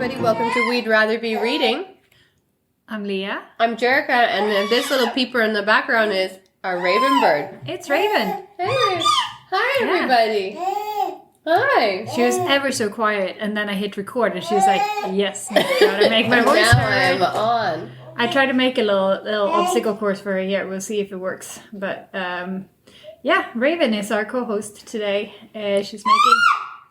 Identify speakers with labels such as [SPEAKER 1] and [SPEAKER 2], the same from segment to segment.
[SPEAKER 1] everybody. Welcome to We'd Rather Be Reading.
[SPEAKER 2] I'm Lia.
[SPEAKER 1] I'm Jerrica, and then this little peeper in the background is our raven bird.
[SPEAKER 2] It's Raven.
[SPEAKER 1] Hey. Hi, everybody. Hi.
[SPEAKER 2] She was ever so quiet, and then I hit record, and she was like, yes, gotta make my voice
[SPEAKER 1] Now
[SPEAKER 2] heard.
[SPEAKER 1] I'm on.
[SPEAKER 2] I tried to make a little obstacle course for her here. We'll see if it works. But yeah, Raven is our co-host today.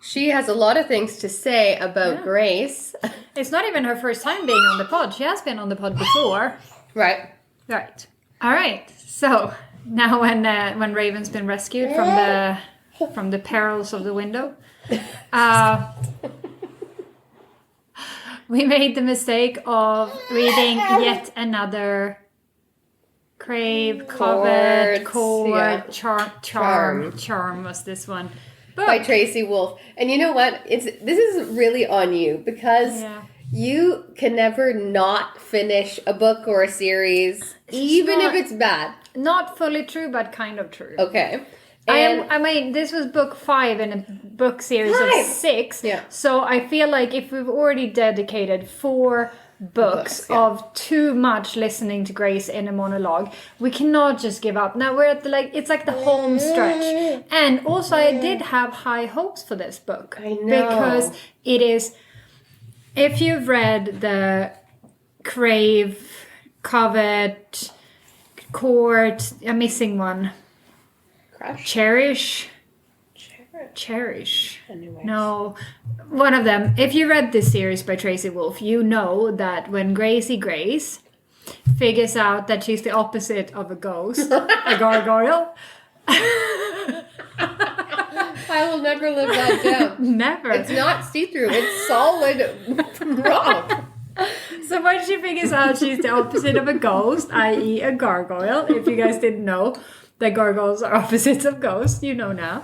[SPEAKER 1] She has a lot of things to say about Grace.
[SPEAKER 2] It's not even her first time being on the pod. She has been on the pod before.
[SPEAKER 1] Right.
[SPEAKER 2] Right. All right. So now when Raven's been rescued from the perils of the window, we made the mistake of reading yet another crave, covet, court, charm was this one. Book.
[SPEAKER 1] By Tracy Wolff. And you know what? This is really on you because you can never not finish a book or a series, even if it's bad.
[SPEAKER 2] Not fully true, but kind of true.
[SPEAKER 1] Okay.
[SPEAKER 2] I mean, this was book 5 in a book series of 6.
[SPEAKER 1] Yeah.
[SPEAKER 2] So I feel like if we've already dedicated 4 books of too much listening to Grace in a monologue, we cannot just give up. Now we're at it's like the home stretch. And also I did have high hopes for this book.
[SPEAKER 1] I know.
[SPEAKER 2] Because it is, if you've read the crave, covet, court, I'm missing one.
[SPEAKER 1] Crush?
[SPEAKER 2] Cherish.
[SPEAKER 1] Anyways.
[SPEAKER 2] No, one of them. If you read this series by Tracy Wolff, you know that when Grace figures out that she's the opposite of a ghost, a gargoyle.
[SPEAKER 1] I will never live that down.
[SPEAKER 2] Never.
[SPEAKER 1] It's not see-through. It's solid rock.
[SPEAKER 2] So when she figures out she's the opposite of a ghost, i.e. a gargoyle, if you guys didn't know, that gargoyles are opposites of ghosts, you know now.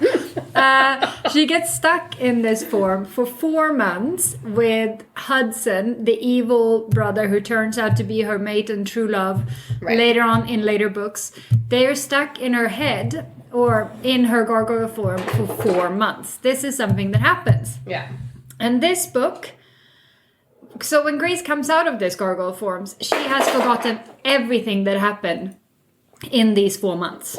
[SPEAKER 2] She gets stuck in this form for 4 months with Hudson, the evil brother who turns out to be her mate and true love later on in later books. They're stuck in her head or in her gargoyle form for 4 months. This is something that happens.
[SPEAKER 1] Yeah.
[SPEAKER 2] And this book, so when Grace comes out of this gargoyle forms, she has forgotten everything that happened in these 4 months.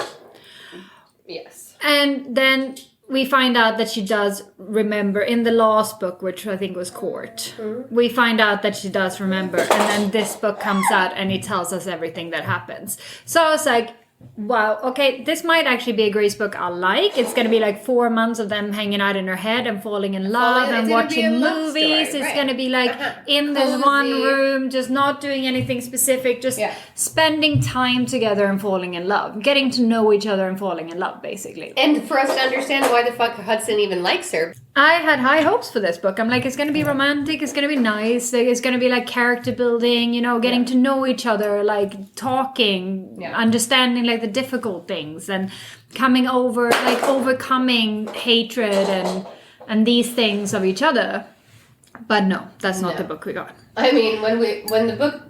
[SPEAKER 1] Yes.
[SPEAKER 2] And then we find out that she does remember in the last book, which I think was Court. We find out that she does remember. And then this book comes out and it tells us everything that happens. So I was like, wow, okay, this might actually be a Grace book I like. It's going to be like 4 months of them hanging out in her head and falling in love and watching movies. It's going to be like in this one room, just not doing anything specific, just spending time together and falling in love. Getting to know each other and falling in love, basically.
[SPEAKER 1] And for us to understand why the fuck Hudson even likes her.
[SPEAKER 2] I had high hopes for this book. I'm like, it's going to be romantic, it's going to be nice, it's going to be like character building, you know, getting to know each other, like talking, understanding like the difficult things and coming over, like overcoming hatred and these things of each other. But no, that's not the book we got.
[SPEAKER 1] I mean,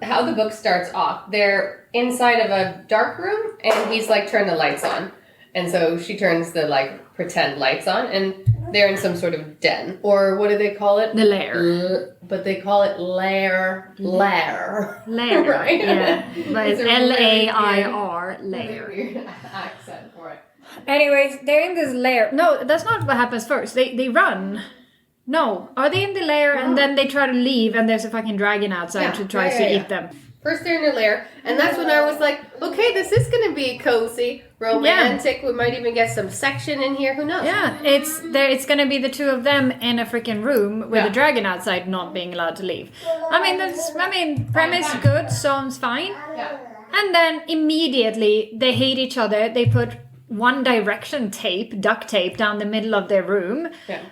[SPEAKER 1] how the book starts off, they're inside of a dark room and he's like, turn the lights on. And so she turns the like pretend lights on and they're in some sort of den. Or what do they call it?
[SPEAKER 2] The lair.
[SPEAKER 1] But they call it lair. Lair.
[SPEAKER 2] Lair.
[SPEAKER 1] Right?
[SPEAKER 2] Yeah. But it's Lair.
[SPEAKER 1] Lair. Weird accent for it.
[SPEAKER 2] Anyways, they're in this lair. No, that's not what happens first. They run. No. Are they in the lair and then they try to leave and there's a fucking dragon outside who tries to eat them?
[SPEAKER 1] First they're in their lair, and that's when I was like, okay, this is going to be cozy, romantic. We might even get some section in here. Who knows?
[SPEAKER 2] Yeah, it's going to be the two of them in a freaking room with a dragon outside not being allowed to leave. I mean, premise good, sounds fine.
[SPEAKER 1] Yeah.
[SPEAKER 2] And then immediately they hate each other. They put One Direction duct tape down the middle of their room,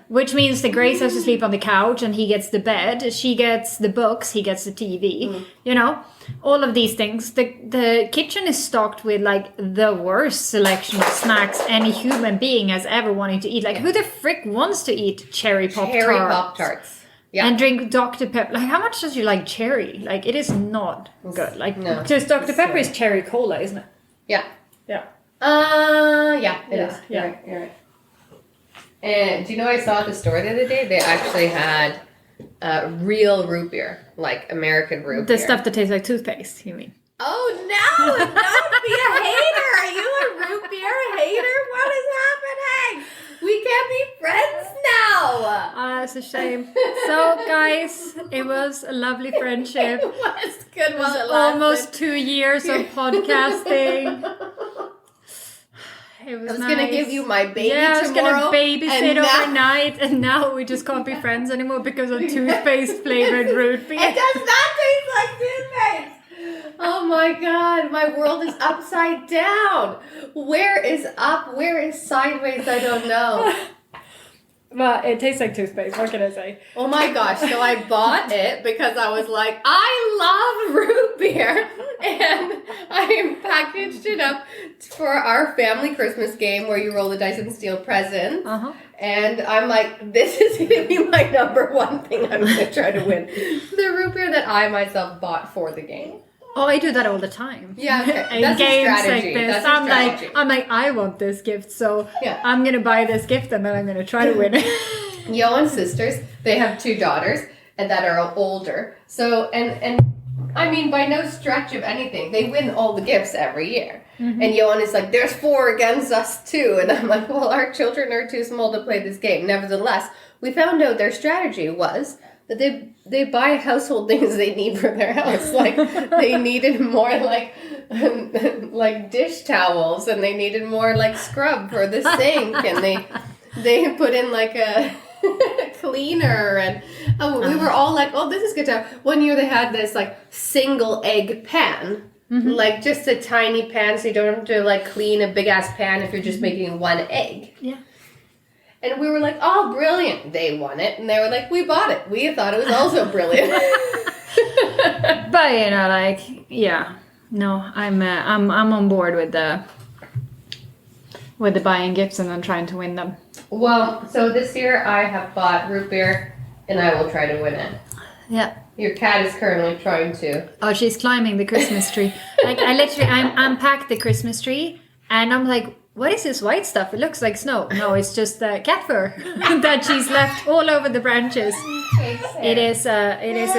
[SPEAKER 2] which means that Grace has to sleep on the couch and he gets the bed, she gets the books, he gets the TV, you know, all of these things. The kitchen is stocked with like the worst selection of snacks any human being has ever wanted to eat. Like who the frick wants to eat cherry Pop-Tarts? Yeah. And drink Dr. Pepper. Like, how much does you like cherry? Like, it is not good. Like, because Dr. Pepper is cherry cola, isn't it?
[SPEAKER 1] Yeah.
[SPEAKER 2] Yeah.
[SPEAKER 1] Yeah, it is.
[SPEAKER 2] Yeah.
[SPEAKER 1] You're right. And do you know I saw at the store the other day? They actually had real root beer, like American root beer.
[SPEAKER 2] The stuff that tastes like toothpaste, you mean?
[SPEAKER 1] Oh no! Don't be a hater! Are you a root beer hater? What is happening? We can't be friends now!
[SPEAKER 2] That's a shame. So, guys, it was a lovely friendship.
[SPEAKER 1] It was good while it lasted.
[SPEAKER 2] Almost 2 years of podcasting. It was
[SPEAKER 1] I was going to give you my baby tomorrow.
[SPEAKER 2] Yeah, I was going to babysit overnight, and now we just can't be friends anymore because of toothpaste-flavored root beer.
[SPEAKER 1] It does not taste like toothpaste! Oh my god, my world is upside down. Where is up? Where is sideways? I don't know.
[SPEAKER 2] Well, it tastes like toothpaste. What can I say?
[SPEAKER 1] Oh my gosh. So I bought it because I was like, I love root beer. And I packaged it up for our family Christmas game where you roll the dice and steal presents.
[SPEAKER 2] Uh-huh.
[SPEAKER 1] And I'm like, this is going to be my number one thing I'm going to try to win. The root beer that I myself bought for the game.
[SPEAKER 2] Oh, I do that all the time.
[SPEAKER 1] Yeah, okay.
[SPEAKER 2] That's
[SPEAKER 1] games
[SPEAKER 2] a
[SPEAKER 1] strategy.
[SPEAKER 2] Like this.
[SPEAKER 1] That's a strategy.
[SPEAKER 2] I'm like, I want this gift, so
[SPEAKER 1] yeah.
[SPEAKER 2] I'm gonna buy this gift and then I'm gonna try to win it.
[SPEAKER 1] Johan's sisters, they have 2 daughters and that are older. So and I mean, by no stretch of anything, they win all the gifts every year. Mm-hmm. And Johan is like, there's 4 against us too. And I'm like, well, our children are too small to play this game. Nevertheless, we found out their strategy was that they buy household things they need for their house. Like they needed more like dish towels, and they needed more like scrub for the sink, and they put in like a cleaner, and we were all like, oh, this is good to have. One year they had this like single egg pan. Mm-hmm. Like just a tiny pan, so you don't have to like clean a big ass pan if you're just making 1 egg.
[SPEAKER 2] Yeah.
[SPEAKER 1] And we were like, oh, brilliant. They won it. And they were like, we bought it. We thought it was also brilliant.
[SPEAKER 2] But, you know, like, yeah. No, I'm on board with the buying gifts and then trying to win them.
[SPEAKER 1] Well, so this year I have bought root beer, and I will try to win it.
[SPEAKER 2] Yeah.
[SPEAKER 1] Your cat is currently trying to.
[SPEAKER 2] Oh, she's climbing the Christmas tree. Like, I unpacked the Christmas tree, and I'm like, what is this white stuff? It looks like snow. No, it's just cat fur that she's left all over the branches. It is a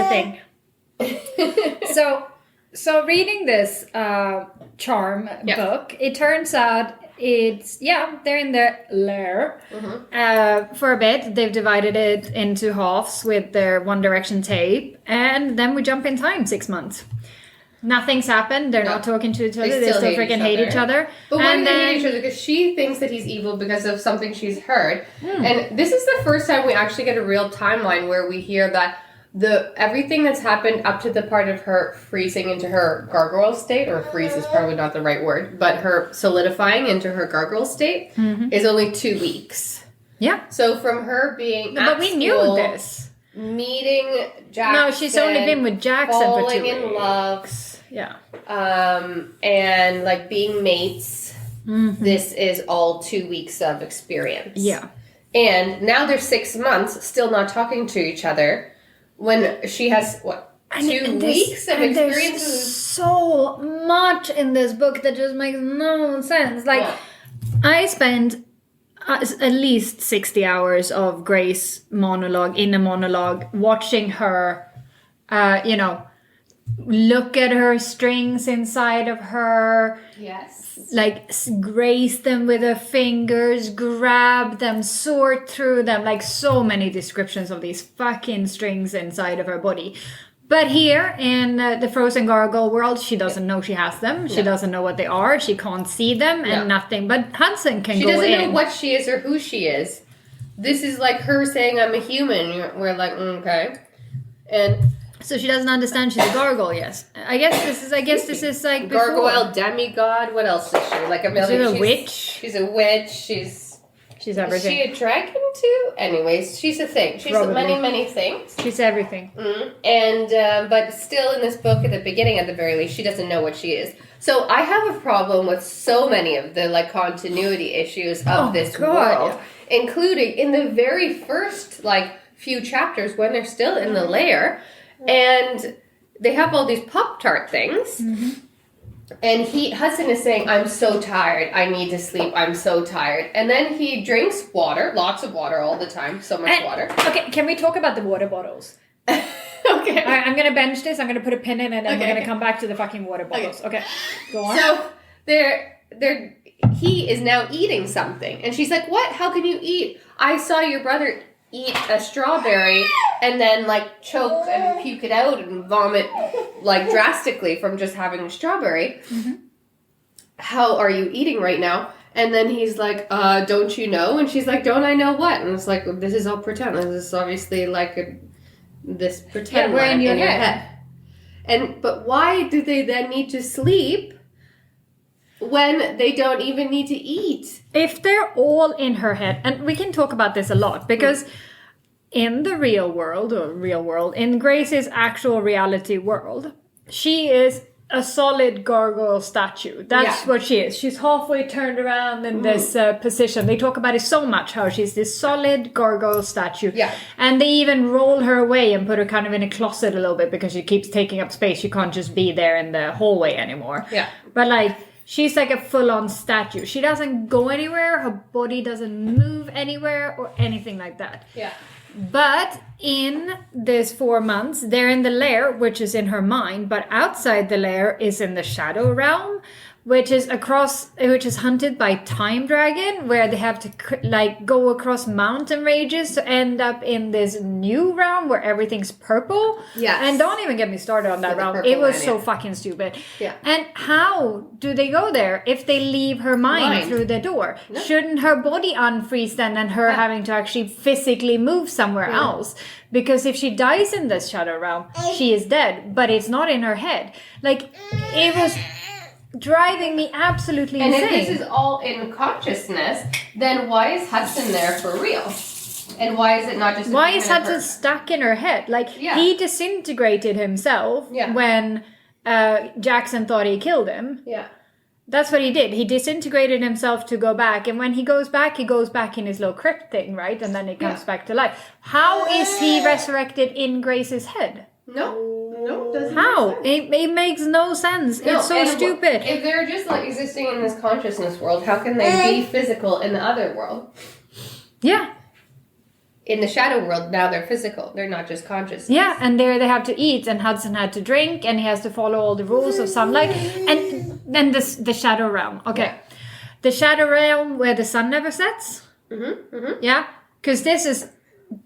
[SPEAKER 2] thing. So reading this charm book, it turns out they're in their lair. Mm-hmm. For a bit, they've divided it into halves with their One Direction tape, and then we jump in time 6 months. Nothing's happened. They're not talking to each other. They still freaking hate each other.
[SPEAKER 1] But why do they hate each other? Because she thinks that he's evil because of something she's heard. And this is the first time we actually get a real timeline where we hear that everything that's happened up to the part of her freezing into her gargoyle state, or freeze is probably not the right word, but her solidifying into her gargoyle state is only 2 weeks.
[SPEAKER 2] Yeah.
[SPEAKER 1] So from her being
[SPEAKER 2] but we knew this.
[SPEAKER 1] Meeting Jackson.
[SPEAKER 2] No, she's only been with Jackson for 2 weeks.
[SPEAKER 1] Falling in love.
[SPEAKER 2] Yeah.
[SPEAKER 1] And like being mates. Mm-hmm. This is all 2 weeks of experience.
[SPEAKER 2] Yeah.
[SPEAKER 1] And now they're 6 months still not talking to each other when she has 2 weeks of experience.
[SPEAKER 2] There's so much in this book that just makes no sense. Like I spent at least 60 hours of Grace monologue watching her look at her strings inside of her.
[SPEAKER 1] Yes.
[SPEAKER 2] Like graze them with her fingers, grab them, sort through them. Like so many descriptions of these fucking strings inside of her body. But here in the Frozen Gargoyle world, she doesn't know she has them. She doesn't know what they are. She can't see them and nothing. But Hudson can go in.
[SPEAKER 1] She doesn't know what she is or who she is. This is like her saying, I'm a human. We're like, okay. And
[SPEAKER 2] so she doesn't understand she's a gargoyle, yes. I guess this is like before.
[SPEAKER 1] Gargoyle, demigod, what else is she? Like a million.
[SPEAKER 2] She's a witch.
[SPEAKER 1] She's a witch. She's
[SPEAKER 2] everything.
[SPEAKER 1] Is she a dragon too? Anyways, she's a thing. She's many things.
[SPEAKER 2] She's everything.
[SPEAKER 1] Mm-hmm. And but still in this book at the beginning, at the very least, she doesn't know what she is. So I have a problem with so many of the like continuity issues of this world, including in the very first like few chapters when they're still in the lair. And they have all these Pop-Tart things. Mm-hmm. And Hudson is saying, I'm so tired. I need to sleep. I'm so tired. And then he drinks water, lots of water all the time. So much water.
[SPEAKER 2] Okay, can we talk about the water bottles?
[SPEAKER 1] Okay.
[SPEAKER 2] Alright, I'm going to bench this. I'm going to put a pin in it, and we're going to come back to the fucking water bottles. Okay, go on.
[SPEAKER 1] So he is now eating something. And she's like, what? How can you eat? I saw your brother eat a strawberry and then like choke and puke it out and vomit like drastically from just having a strawberry. Mm-hmm. How are you eating right now? And then he's like, don't you know? And she's like, don't I know what? And it's like, this is all pretend. This is obviously like this pretend
[SPEAKER 2] we're in your head.
[SPEAKER 1] But why do they then need to sleep when they don't even need to eat?
[SPEAKER 2] If they're all in her head, and we can talk about this a lot, because in the real world, in Grace's actual reality world, she is a solid gargoyle statue. That's what she is. She's halfway turned around in this position. They talk about it so much, how she's this solid gargoyle statue.
[SPEAKER 1] Yeah.
[SPEAKER 2] And they even roll her away and put her kind of in a closet a little bit because she keeps taking up space. She can't just be there in the hallway anymore.
[SPEAKER 1] Yeah.
[SPEAKER 2] But like, she's like a full-on statue. She doesn't go anywhere. Her body doesn't move anywhere or anything like that.
[SPEAKER 1] Yeah.
[SPEAKER 2] But in this 4 months, they're in the lair, which is in her mind. But outside the lair is in the shadow realm, which is hunted by time dragon, where they have to like go across mountain ranges to end up in this new realm where everything's purple.
[SPEAKER 1] Yes.
[SPEAKER 2] And don't even get me started on that realm. It was so fucking stupid.
[SPEAKER 1] Yeah.
[SPEAKER 2] And how do they go there if they leave her mind through the door? No. Shouldn't her body unfreeze then, and her having to actually physically move somewhere else? Because if she dies in this shadow realm, she is dead. But it's not in her head. Like, it was driving me absolutely insane.
[SPEAKER 1] And if this is all in consciousness, then why is Hudson there for real? And why is it not just...
[SPEAKER 2] Why is Hudson stuck in her head? Like, he disintegrated himself when Jackson thought he killed him.
[SPEAKER 1] Yeah.
[SPEAKER 2] That's what he did. He disintegrated himself to go back. And when he goes back in his little crypt thing, right? And then he comes back to life. How is he resurrected in Grace's head?
[SPEAKER 1] No, doesn't
[SPEAKER 2] How? It makes no sense. No, it's so stupid.
[SPEAKER 1] If they're just like existing in this consciousness world, how can they be physical in the other world?
[SPEAKER 2] Yeah.
[SPEAKER 1] In the shadow world, now they're physical. They're not just conscious.
[SPEAKER 2] Yeah, and there they have to eat, and Hudson had to drink, and he has to follow all the rules of sunlight. And then the shadow realm. Okay. Yeah. The shadow realm where the sun never sets. Mm-hmm, mm-hmm. Yeah? Because this is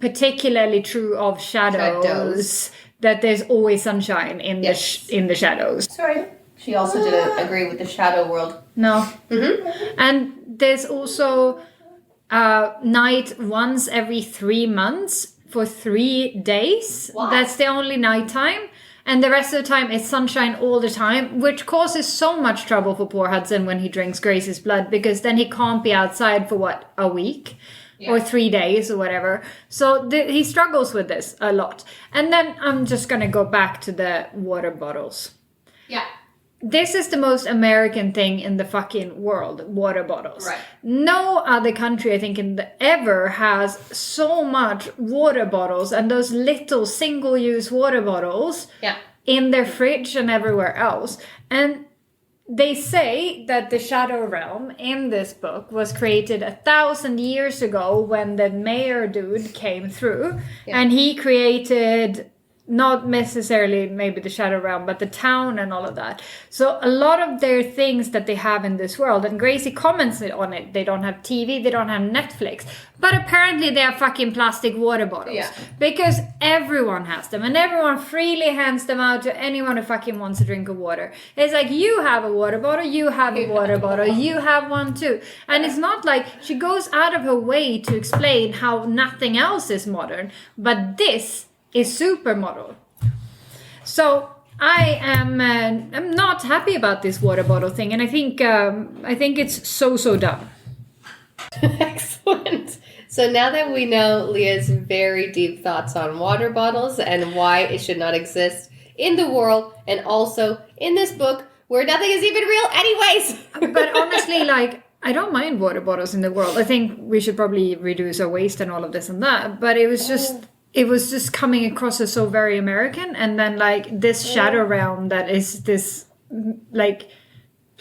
[SPEAKER 2] particularly true of shadows. That there's always sunshine in the shadows.
[SPEAKER 1] Sorry. She also didn't agree with the shadow world.
[SPEAKER 2] No. Mm-hmm. And there's also night once every 3 months for 3 days. What? That's the only nighttime. And the rest of the time it's sunshine all the time, which causes so much trouble for poor Hudson when he drinks Grace's blood, because then he can't be outside for a week? Or 3 days or whatever. So he struggles with this a lot. And then I'm just going to go back to the water bottles.
[SPEAKER 1] Yeah.
[SPEAKER 2] This is the most American thing in the fucking world, water bottles.
[SPEAKER 1] Right.
[SPEAKER 2] No other country, I think, ever has so much water bottles and those little single-use water bottles in their fridge and everywhere else. And they say that the shadow realm in this book was created 1,000 years ago when the mayor dude came through, and he created not necessarily maybe the shadow realm, but the town and all of that. So a lot of their things that they have in this world, and Gracie comments on it, they don't have TV, they don't have Netflix, but apparently they have fucking plastic water bottles, because everyone has them, and everyone freely hands them out to anyone who fucking wants a drink of water. It's like, you have a water bottle, you have a water bottle, you have one too. And it's not like she goes out of her way to explain how nothing else is modern, but this is supermodel. So I am I'm not happy about this water bottle thing, and I think it's so dumb.
[SPEAKER 1] Excellent. So now that we know Leah's very deep thoughts on water bottles and why it should not exist in the world, and also in this book where nothing is even real anyways.
[SPEAKER 2] But honestly, like, I don't mind water bottles in the world. I think we should probably reduce our waste and all of this and that, but it was just coming across as so very American. And then like this shadow realm that is this like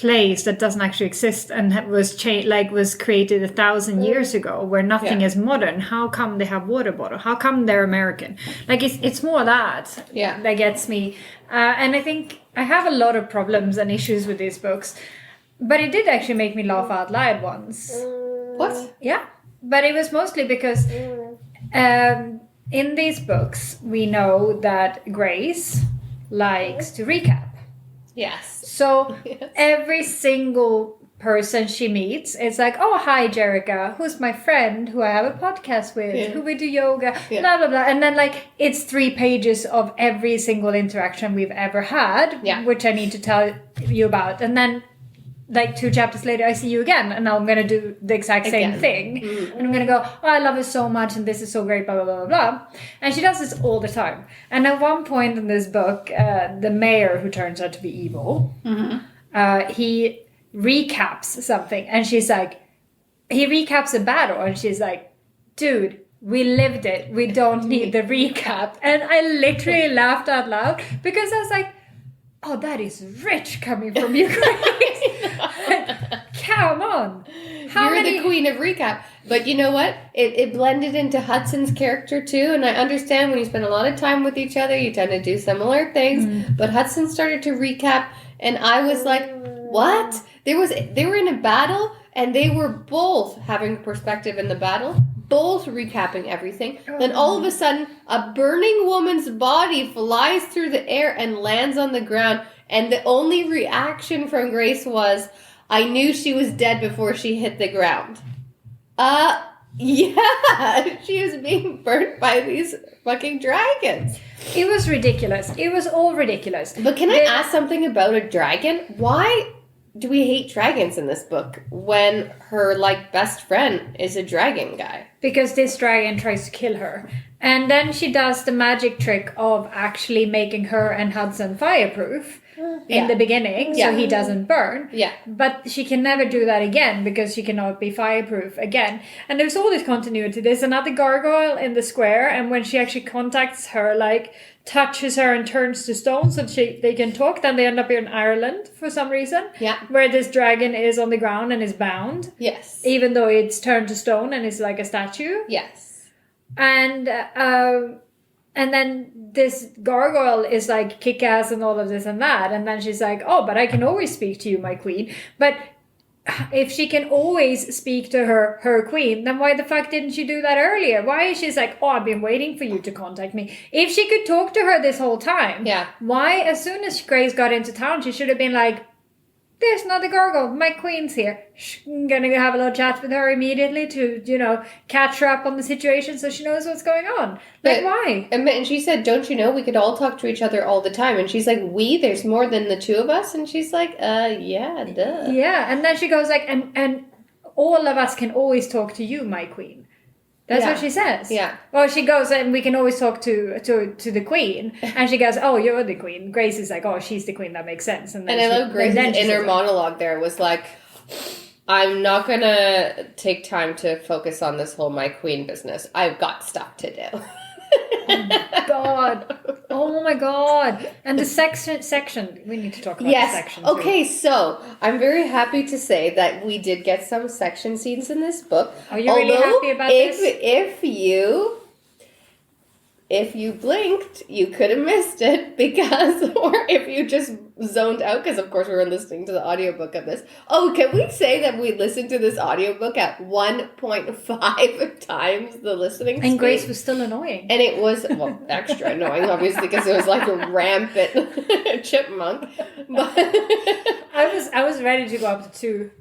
[SPEAKER 2] place that doesn't actually exist and was created 1,000 years ago, where nothing is modern. How come they have water bottle? How come they're American? Like it's more that gets me. And I think I have a lot of problems and issues with these books, but it did actually make me laugh out loud once.
[SPEAKER 1] What?
[SPEAKER 2] Yeah, but it was mostly because in these books we know that Grace likes to recap.
[SPEAKER 1] Yes.
[SPEAKER 2] So every single person she meets, it's like, oh, hi, Jerrica, who's my friend, who I have a podcast with, who we do yoga, blah, blah, blah. And then, like, it's 3 pages of every single interaction we've ever had, which I need to tell you about. And then, like, 2 chapters later, I see you again, and now I'm going to do the exact same thing. Mm-hmm. And I'm going to go, oh, I love her so much, and this is so great, blah, blah, blah, blah, blah. And she does this all the time. And at one point in this book, the mayor, who turns out to be evil, he recaps something, and she's like, he recaps a battle, and she's like, dude, we lived it. We don't need the recap. And I literally laughed out loud, because I was like, oh, that is rich coming from you, Grace. Come on.
[SPEAKER 1] You're the queen of recap. But you know what? It blended into Hudson's character too. And I understand when you spend a lot of time with each other, you tend to do similar things. Mm. But Hudson started to recap. And I was like, what? They were in a battle. And they were both having perspective in the battle. Both recapping everything. Then all of a sudden, a burning woman's body flies through the air and lands on the ground. And the only reaction from Grace was, I knew she was dead before she hit the ground. Yeah, she was being burnt by these fucking dragons.
[SPEAKER 2] It was ridiculous. It was all ridiculous.
[SPEAKER 1] But can I ask something about a dragon? Why do we hate dragons in this book when her, like, best friend is a dragon guy?
[SPEAKER 2] Because this dragon tries to kill her. And then she does the magic trick of actually making her and Hudson fireproof in the beginning, so he doesn't burn. Yeah. But she can never do that again, because she cannot be fireproof again. And there's all this continuity. There's another gargoyle in the square, and when she actually contacts her, like, touches her and turns to stone so they can talk, then they end up in Ireland for some reason. Yeah. Where this dragon is on the ground and is bound. Yes. Even though it's turned to stone and is like a statue. Yes. And then this gargoyle is like kick-ass and all of this and that. And then she's like, oh, but I can always speak to you, my queen. But if she can always speak to her queen, then why the fuck didn't she do that earlier? Why is she like, oh, I've been waiting for you to contact me? If she could talk to her this whole time, why, as soon as Grace got into town, she should have been like, there's another gargoyle, my queen's here. I'm gonna have a little chat with her immediately to, catch her up on the situation so she knows what's going on. Like, why?
[SPEAKER 1] And she said, don't you know, we could all talk to each other all the time. And she's like, there's more than the 2 of us? And she's like, yeah, duh.
[SPEAKER 2] Yeah, and then she goes like, and all of us can always talk to you, my queen. That's what she says. Yeah. Well, she goes, and we can always talk to the queen. And she goes, oh, you're the queen. Grace is like, oh, she's the queen. That makes sense. And
[SPEAKER 1] I love Grace's inner monologue there was like, I'm not going to take time to focus on this whole my queen business. I've got stuff to do.
[SPEAKER 2] Oh my god. And the section. We need to talk about the section.
[SPEAKER 1] Okay, so I'm very happy to say that we did get some section scenes in this book.
[SPEAKER 2] Are you really happy about this?
[SPEAKER 1] If you blinked, you could have missed it or if you just zoned out, because of course we were listening to the audiobook of this. Oh, can we say that we listened to this audiobook at 1.5 times the listening speed?
[SPEAKER 2] And Grace was still annoying.
[SPEAKER 1] And it was, extra annoying, obviously, because it was like a rampant chipmunk. But
[SPEAKER 2] I was ready to go up to 2.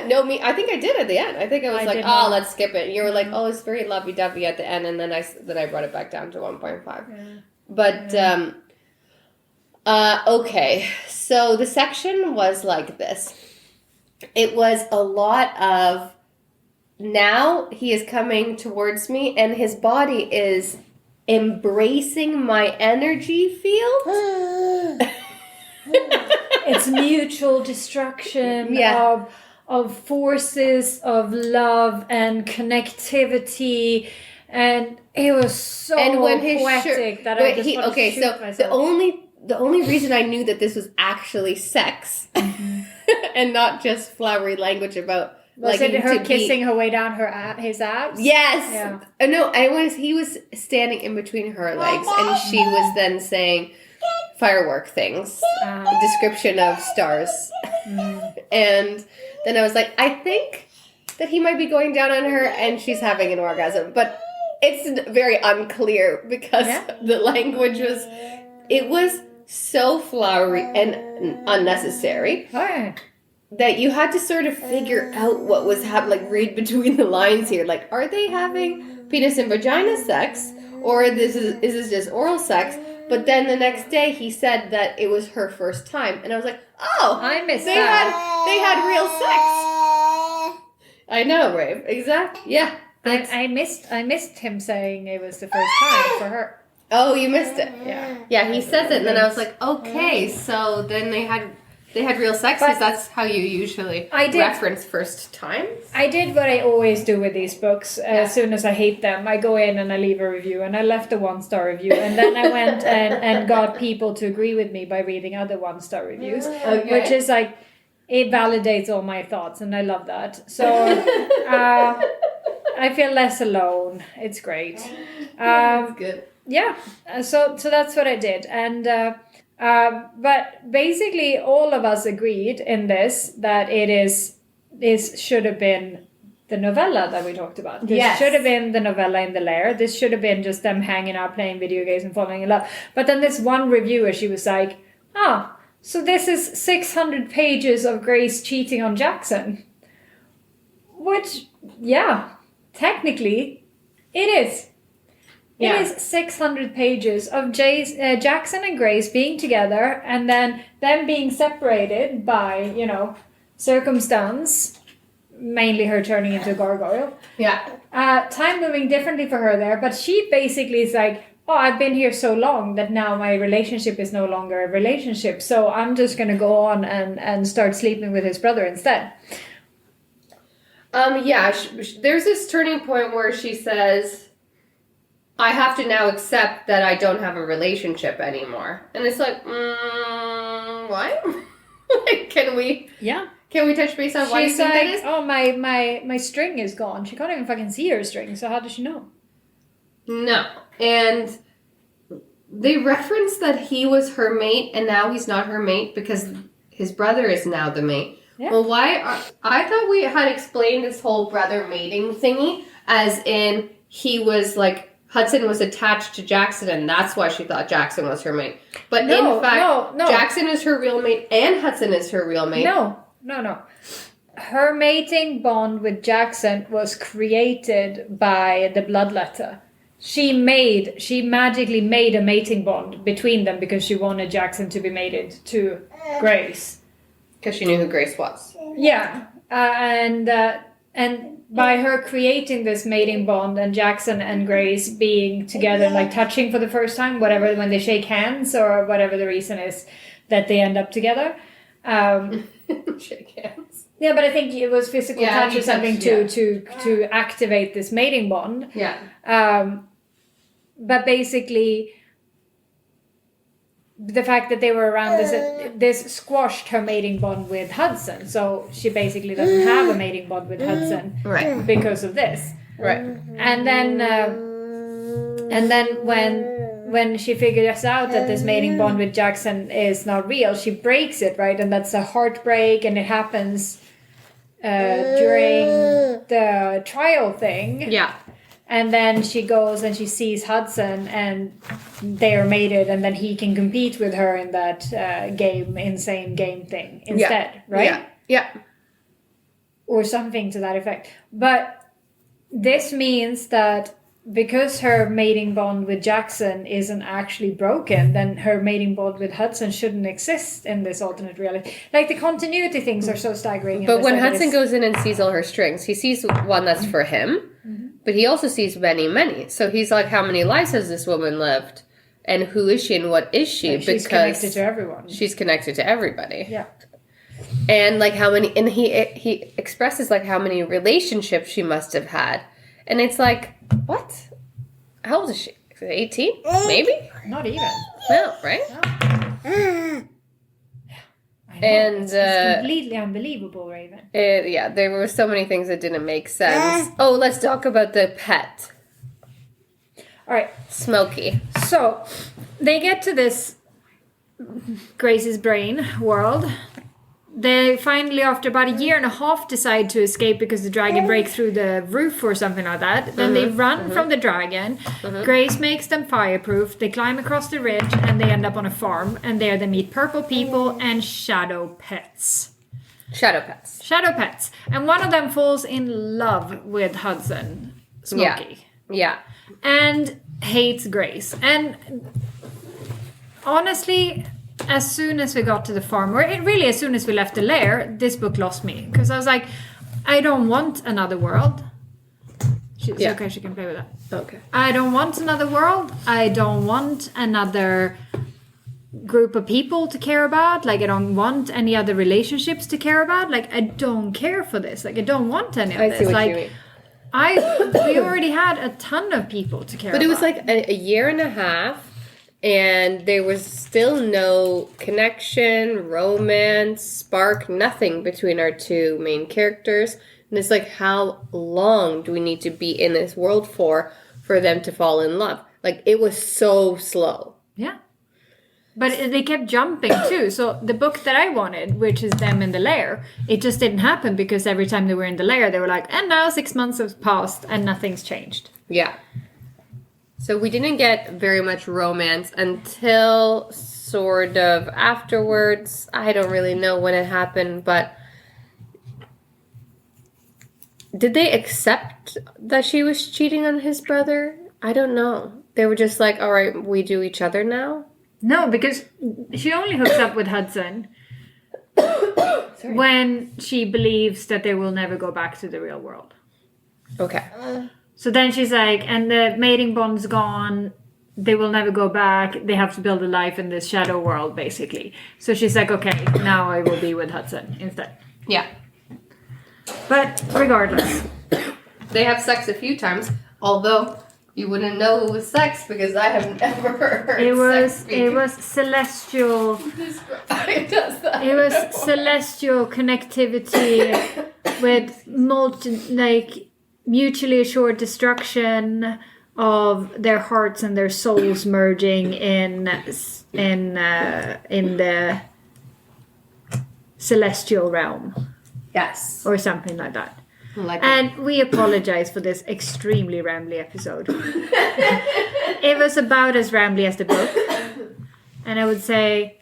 [SPEAKER 1] No, I think I did at the end. I think I was let's skip it. And you were like, oh, it's very lovey-dovey at the end. And then I brought it back down to 1.5. Yeah. But, okay. So the section was like this. It was a lot of, now he is coming towards me and his body is embracing my energy field.
[SPEAKER 2] It's mutual destruction of forces of love and connectivity, and it was so poetic that I just want to shoot myself.
[SPEAKER 1] The only reason I knew that this was actually sex and not just flowery language about
[SPEAKER 2] Was it her kissing her way down his abs?
[SPEAKER 1] Yes.
[SPEAKER 2] Yeah.
[SPEAKER 1] Oh, no, he was standing in between her legs, and she was then saying firework things, description of stars. And then I was like, I think that he might be going down on her, and she's having an orgasm. But it's very unclear because the language was so flowery and unnecessary.
[SPEAKER 2] Oh.
[SPEAKER 1] That you had to sort of figure out what was happening, like read between the lines here. Like, are they having penis and vagina sex, or is this just oral sex? But then the next day he said that it was her first time, and I was like, oh,
[SPEAKER 2] I missed
[SPEAKER 1] they
[SPEAKER 2] that.
[SPEAKER 1] They had real sex. I know, Rave. Exactly. Yeah.
[SPEAKER 2] I missed him saying it was the first time for her.
[SPEAKER 1] Oh, you missed it.
[SPEAKER 2] Yeah.
[SPEAKER 1] Yeah, he says it, and then I was like, okay, so then they had real sex, because that's how you usually reference first times.
[SPEAKER 2] I did what I always do with these books. As soon as I hate them, I go in and I leave a review. And I left a 1-star review. And then I went and got people to agree with me by reading other 1-star reviews. Okay. Which is like, it validates all my thoughts. And I love that. So I feel less alone. It's great.
[SPEAKER 1] That's good.
[SPEAKER 2] Yeah. So that's what I did. And... but basically all of us agreed in this that this should have been the novella that we talked about. This should have been the novella in the lair. This should have been just them hanging out, playing video games and falling in love. But then this one reviewer, she was like, so this is 600 pages of Grace cheating on Jackson. Which, technically, it is. It is 600 pages of Jackson and Grace being together and then them being separated by, circumstance, mainly her turning into a gargoyle.
[SPEAKER 1] Yeah.
[SPEAKER 2] Time moving differently for her there, but she basically is like, I've been here so long that now my relationship is no longer a relationship, so I'm just going to go on and start sleeping with his brother instead.
[SPEAKER 1] There's this turning point where she says, I have to now accept that I don't have a relationship anymore. And it's like, what? Can we touch base on why you think that is?
[SPEAKER 2] Oh, my string is gone. She can't even fucking see her string, so how does she know? No.
[SPEAKER 1] And they reference that he was her mate, and now he's not her mate because his brother is now the mate. Yeah. Well, I thought we had explained this whole brother mating thingy as in he was like, Hudson was attached to Jackson, and that's why she thought Jackson was her mate. But in fact, Jackson is her real mate, and Hudson is her real mate.
[SPEAKER 2] No. Her mating bond with Jackson was created by the bloodletter. She magically made a mating bond between them because she wanted Jackson to be mated to Grace.
[SPEAKER 1] Because she knew who Grace was.
[SPEAKER 2] Yeah. And by her creating this mating bond and Jackson and Grace being together, like touching for the first time, whatever, when they shake hands or whatever the reason is that they end up together.
[SPEAKER 1] Shake hands.
[SPEAKER 2] Yeah, but I think it was physical touch or something to activate this mating bond.
[SPEAKER 1] Yeah.
[SPEAKER 2] But basically, the fact that they were around this squashed her mating bond with Hudson. So she basically doesn't have a mating bond with Hudson,
[SPEAKER 1] right?
[SPEAKER 2] Because of this,
[SPEAKER 1] right?
[SPEAKER 2] And then when she figures out that this mating bond with Jackson is not real, she breaks it, right? And that's a heartbreak, and it happens during the trial thing.
[SPEAKER 1] Yeah.
[SPEAKER 2] And then she goes and she sees Hudson and they are mated, and then he can compete with her in that insane game thing instead, right?
[SPEAKER 1] Yeah.
[SPEAKER 2] Or something to that effect. But this means that because her mating bond with Jackson isn't actually broken, then her mating bond with Hudson shouldn't exist in this alternate reality. Like, the continuity things are so staggering.
[SPEAKER 1] But when Hudson goes in and sees all her strings, he sees one that's for him, but he also sees many, many. So he's like, how many lives has this woman lived? And who is she and what is she?
[SPEAKER 2] Like, she's connected to everyone.
[SPEAKER 1] She's connected to everybody.
[SPEAKER 2] Yeah.
[SPEAKER 1] And like how many, and he expresses like how many relationships she must have had. And it's like, what? How old is she? 18? Maybe?
[SPEAKER 2] Not even.
[SPEAKER 1] No, right?
[SPEAKER 2] No.
[SPEAKER 1] And
[SPEAKER 2] it's completely unbelievable, Raven.
[SPEAKER 1] There were so many things that didn't make sense. Oh, let's talk about the pet.
[SPEAKER 2] All right.
[SPEAKER 1] Smokey.
[SPEAKER 2] So, they get to this Grace's brain world. They finally, after about a year and a half, decide to escape because the dragon breaks through the roof or something like that. Then they run from the dragon. Grace makes them fireproof. They climb across the ridge and they end up on a farm. And there they meet purple people and shadow pets.
[SPEAKER 1] Shadow pets.
[SPEAKER 2] And one of them falls in love with Hudson, Smokey.
[SPEAKER 1] Yeah.
[SPEAKER 2] And hates Grace. And honestly, as soon as we got to the farm, or really as soon as we left the lair, this book lost me. Because I was like, I don't want another world. Okay, she can play with that.
[SPEAKER 1] Okay.
[SPEAKER 2] I don't want another world. I don't want another group of people to care about. Like, I don't want any other relationships to care about. Like, I don't care for this. Like, I don't want any of this.
[SPEAKER 1] I see what
[SPEAKER 2] like,
[SPEAKER 1] you mean.
[SPEAKER 2] We already had a ton of people to care about.
[SPEAKER 1] But it was like a year and a half, and there was still no connection, romance, spark, nothing between our two main characters. And it's like, how long do we need to be in this world for them to fall in love? Like, it was so slow.
[SPEAKER 2] Yeah. But they kept jumping too. So the book that I wanted, which is them in the lair, it just didn't happen because every time they were in the lair, they were like, and now 6 months have passed and nothing's changed.
[SPEAKER 1] Yeah. So we didn't get very much romance until sort of afterwards. I don't really know when it happened, but did they accept that she was cheating on his brother? I don't know. They were just like, all right, we do each other now?
[SPEAKER 2] No, because she only hooks up with Hudson when she believes that they will never go back to the real world.
[SPEAKER 1] Okay.
[SPEAKER 2] So then she's like, and the mating bond's gone. They will never go back. They have to build a life in this shadow world, basically. So she's like, okay, now I will be with Hudson instead.
[SPEAKER 1] Yeah.
[SPEAKER 2] But regardless.
[SPEAKER 1] They have sex a few times, although you wouldn't know it was sex because I have never heard
[SPEAKER 2] it was celestial.
[SPEAKER 1] It does that.
[SPEAKER 2] It was celestial connectivity with mutually assured destruction of their hearts and their souls merging in the celestial realm.
[SPEAKER 1] Yes.
[SPEAKER 2] Or something like that. And we apologize for this extremely rambly episode. It was about as rambly as the book. And I would say,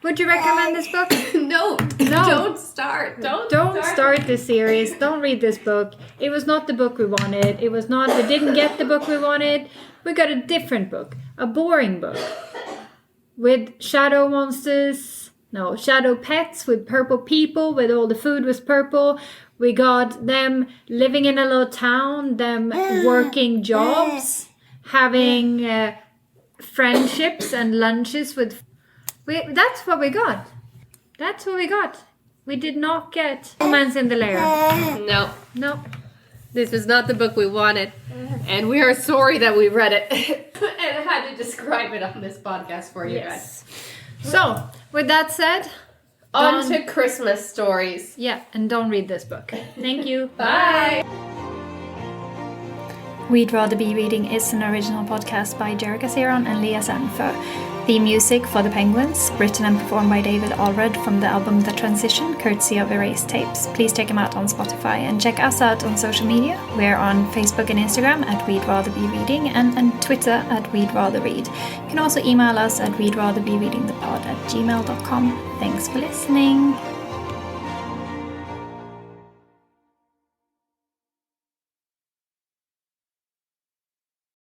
[SPEAKER 2] would you recommend this book?
[SPEAKER 1] No. Don't start. Don't
[SPEAKER 2] start this series. Don't read this book. It was not the book we wanted. We didn't get the book we wanted. We got a different book. A boring book. With shadow monsters. No, shadow pets with purple people. With all the food was purple. We got them living in a little town, them working jobs, having friendships and lunches with... That's what we got. That's what we got. We did not get romance in the lair. No.
[SPEAKER 1] This was not the book we wanted. And we are sorry that we read it and had to describe it on this podcast for you guys.
[SPEAKER 2] So, with that said...
[SPEAKER 1] On to Christmas stories.
[SPEAKER 2] Yeah, and don't read this book. Thank you.
[SPEAKER 1] Bye.
[SPEAKER 2] We'd Rather Be Reading is an original podcast by Jerrica and Lia and The music for The Penguins, written and performed by David Allred from the album The Transition, courtesy of Erased Tapes. Please check him out on Spotify and check us out on social media. We're on Facebook and Instagram at We'd Rather Be Reading and on Twitter at We'd Rather Read. You can also email us at we'dratherbereadingthepod@gmail.com. Thanks for listening.